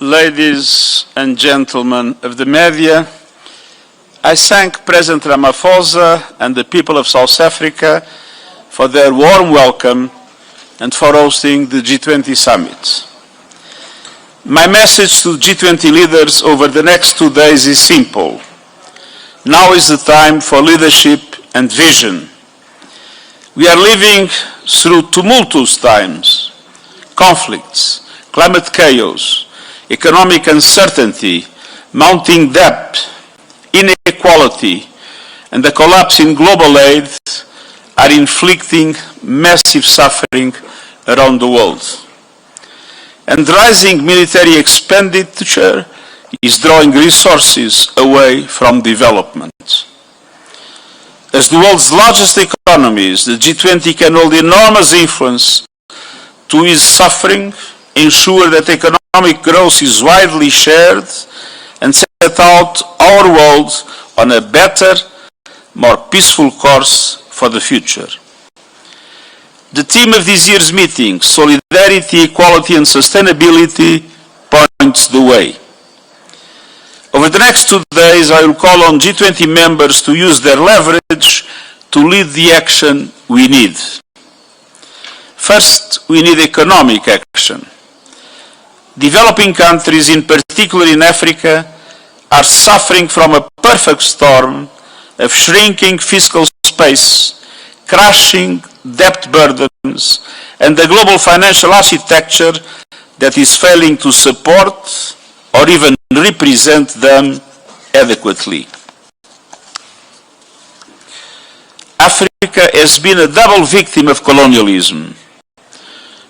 ladies and gentlemen of the media, I thank President Ramaphosa and the people of South Africa for their warm welcome and for hosting the G20 summit. My message to G20 leaders over the next 2 days is simple. Now is the time for leadership and vision. We are living through tumultuous times, conflicts, climate chaos, economic uncertainty, mounting debt, inequality, and the collapse in global aid are inflicting massive suffering around the world. And rising military expenditure is drawing resources away from development. As the world's largest economies, the G20 can hold enormous influence to ease suffering, ensure that economic growth is widely shared, and set out our world on a better, more peaceful course for the future. The theme of this year's meeting, Solidarity, Equality and Sustainability, points the way. Over the next 2 days, I will call on G20 members to use their leverage to lead the action we need. First, we need economic action. Developing countries, in particular in Africa, are suffering from a perfect storm of shrinking fiscal space, crashing debt burdens, and a global financial architecture that is failing to support or even represent them adequately. Africa has been a double victim of colonialism.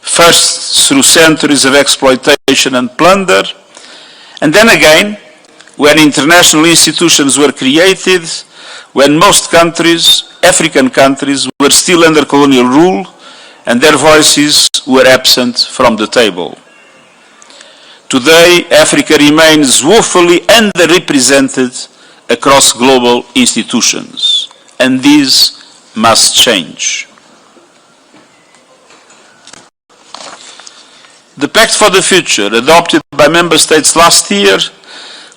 First, through centuries of exploitation and plunder, and then again, when international institutions were created, when most countries, African countries, were still under colonial rule and their voices were absent from the table. Today, Africa remains woefully underrepresented across global institutions, and this must change. The Pact for the Future, adopted by Member States last year,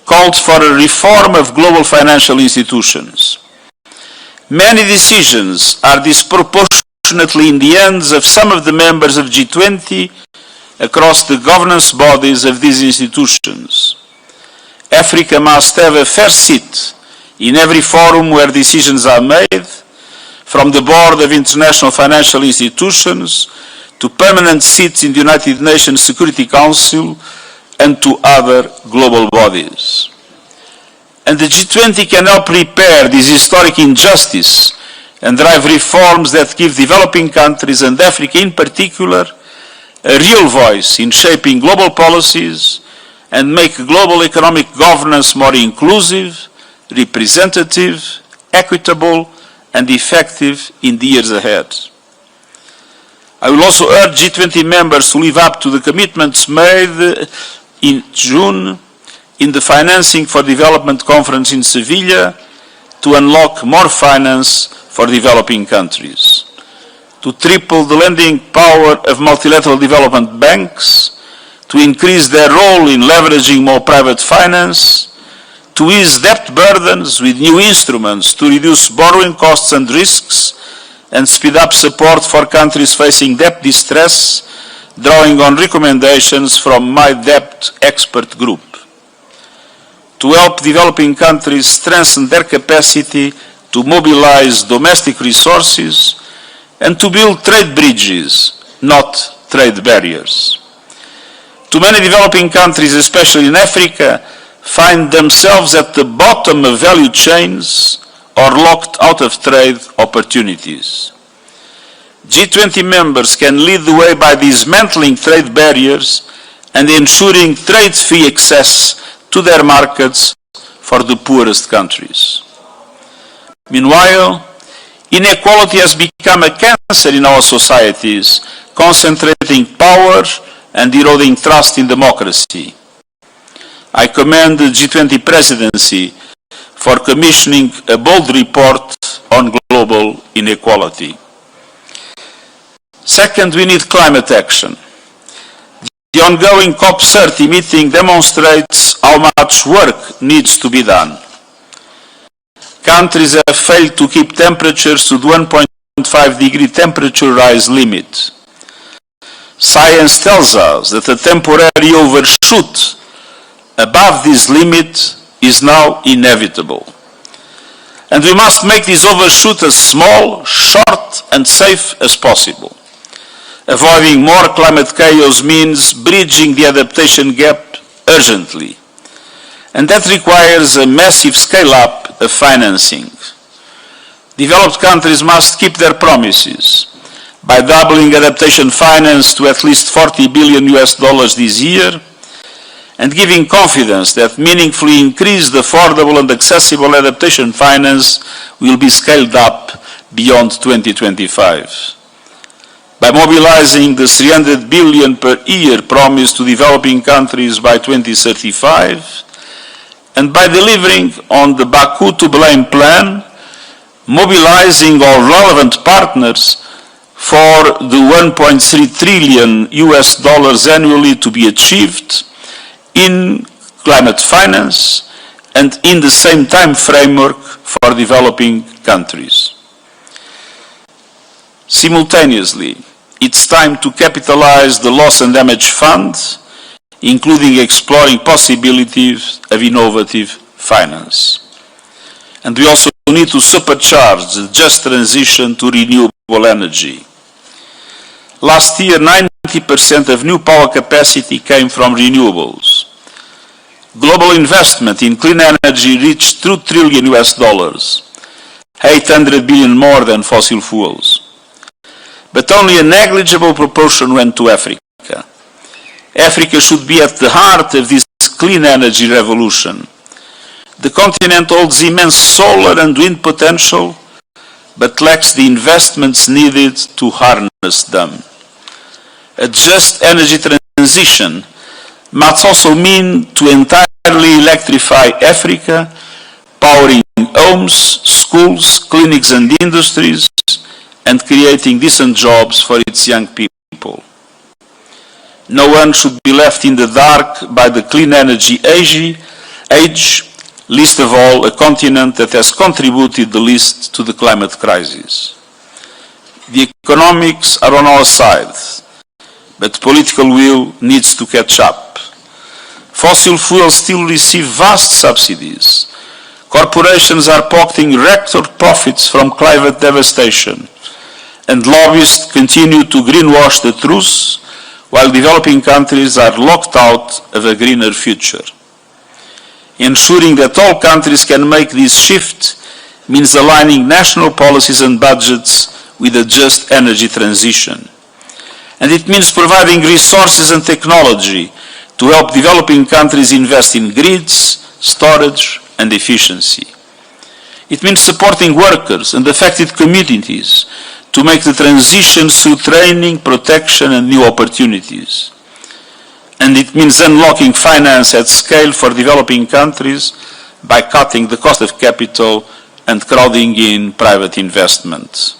called for a reform of global financial institutions. Many decisions are disproportionately in the hands of some of the members of G20 across the governance bodies of these institutions. Africa must have a fair seat in every forum where decisions are made, from the board of international financial institutions to permanent seats in the United Nations Security Council and to other global bodies. And the G20 can help repair this historic injustice and drive reforms that give developing countries, and Africa in particular, a real voice in shaping global policies and make global economic governance more inclusive, representative, equitable, and effective in the years ahead. I will also urge G20 members to live up to the commitments made in June in the Financing for Development Conference in Seville to unlock more finance for developing countries, to triple the lending power of multilateral development banks, to increase their role in leveraging more private finance, to ease debt burdens with new instruments to reduce borrowing costs and risks, and speed up support for countries facing debt distress, drawing on recommendations from my debt expert group. To help developing countries strengthen their capacity to mobilize domestic resources and to build trade bridges, not trade barriers. Too many developing countries, especially in Africa, find themselves at the bottom of value chains or locked out of trade opportunities. G20 members can lead the way by dismantling trade barriers and ensuring trade-free access to their markets for the poorest countries. Meanwhile, inequality has become a cancer in our societies, concentrating power and eroding trust in democracy. I commend the G20 presidency for commissioning a bold report on global inequality. Second, we need climate action. The ongoing COP30 meeting demonstrates how much work needs to be done. Countries have failed to keep temperatures to the 1.5 degree temperature rise limit. Science tells us that a temporary overshoot above this limit is now inevitable. And we must make this overshoot as small, short and safe as possible. Avoiding more climate chaos means bridging the adaptation gap urgently. And that requires a massive scale-up of financing. Developed countries must keep their promises by doubling adaptation finance to at least $40 billion this year, and giving confidence that meaningfully increased, affordable and accessible adaptation finance will be scaled up beyond 2025. By mobilizing the $300 billion per year promised to developing countries by 2035, and by delivering on the Baku to Blame plan, mobilizing all relevant partners for the $1.3 trillion annually to be achieved in climate finance and in the same time framework for developing countries. Simultaneously, it's time to capitalize the Loss and Damage Fund, including exploring possibilities of innovative finance. And we also need to supercharge the just transition to renewable energy. Last year, 90% of new power capacity came from renewables. Global investment in clean energy reached $2 trillion, 800 billion more than fossil fuels. But only a negligible proportion went to Africa. Africa should be at the heart of this clean energy revolution. The continent holds immense solar and wind potential, but lacks the investments needed to harness them. A just energy transition must also mean to entirely electrify Africa, powering homes, schools, clinics and industries, and creating decent jobs for its young people. No one should be left in the dark by the clean energy age, least of all a continent that has contributed the least to the climate crisis. The economics are on our side, but political will needs to catch up. Fossil fuels still receive vast subsidies. Corporations are pocketing record profits from climate devastation, and lobbyists continue to greenwash the truth, while developing countries are locked out of a greener future. Ensuring that all countries can make this shift means aligning national policies and budgets with a just energy transition. And it means providing resources and technology to help developing countries invest in grids, storage and efficiency. It means supporting workers and affected communities to make the transition through training, protection and new opportunities. And it means unlocking finance at scale for developing countries by cutting the cost of capital and crowding in private investment.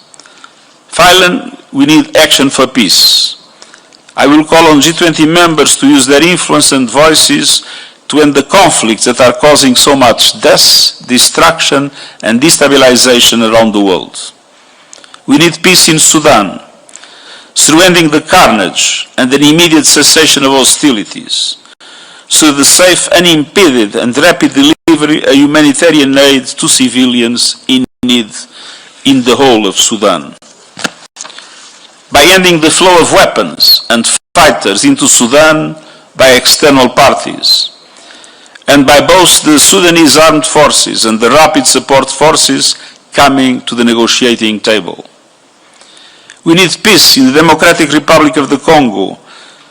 Finally, we need action for peace. I will call on G20 members to use their influence and voices to end the conflicts that are causing so much death, destruction and destabilization around the world. We need peace in Sudan, through ending the carnage and an immediate cessation of hostilities, through the safe, unimpeded and rapid delivery of humanitarian aid to civilians in need in the whole of Sudan. By ending the flow of weapons and fighters into Sudan by external parties, and by both the Sudanese armed forces and the rapid support forces coming to the negotiating table. We need peace in the Democratic Republic of the Congo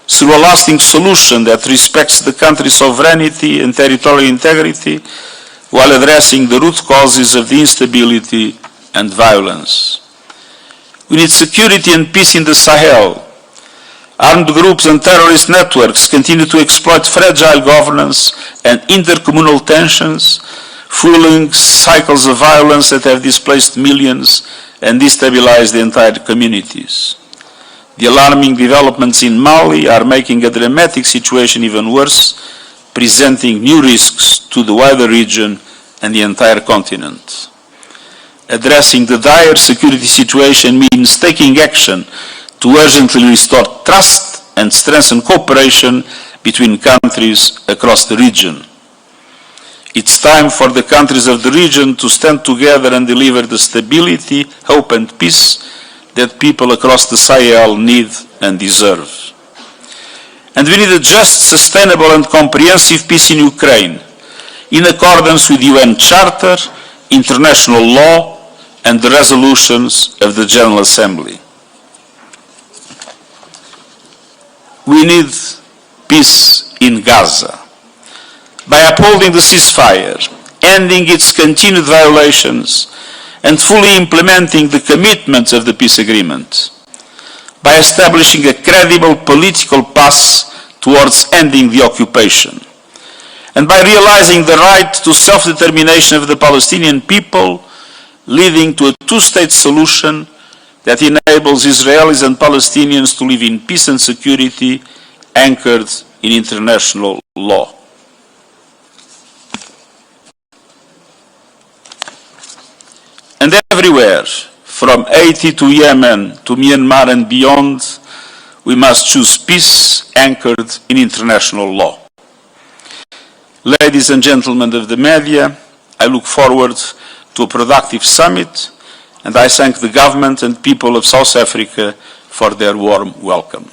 through a lasting solution that respects the country's sovereignty and territorial integrity while addressing the root causes of the instability and violence. We need security and peace in the Sahel. Armed groups and terrorist networks continue to exploit fragile governance and intercommunal tensions, fueling cycles of violence that have displaced millions and destabilized the entire communities. The alarming developments in Mali are making a dramatic situation even worse, presenting new risks to the wider region and the entire continent. Addressing the dire security situation means taking action to urgently restore trust and strengthen cooperation between countries across the region. It's time for the countries of the region to stand together and deliver the stability, hope and peace that people across the Sahel need and deserve. And we need a just, sustainable and comprehensive peace in Ukraine, in accordance with the UN Charter, international law and the resolutions of the General Assembly. We need peace in Gaza. By upholding the ceasefire, ending its continued violations, and fully implementing the commitments of the peace agreement, by establishing a credible political path towards ending the occupation, and by realizing the right to self-determination of the Palestinian people, leading to a two-state solution that enables Israelis and Palestinians to live in peace and security anchored in international law. And everywhere, from Haiti to Yemen to Myanmar and beyond, we must choose peace anchored in international law. Ladies and gentlemen of the media, I look forward to a productive summit, and I thank the government and people of South Africa for their warm welcome.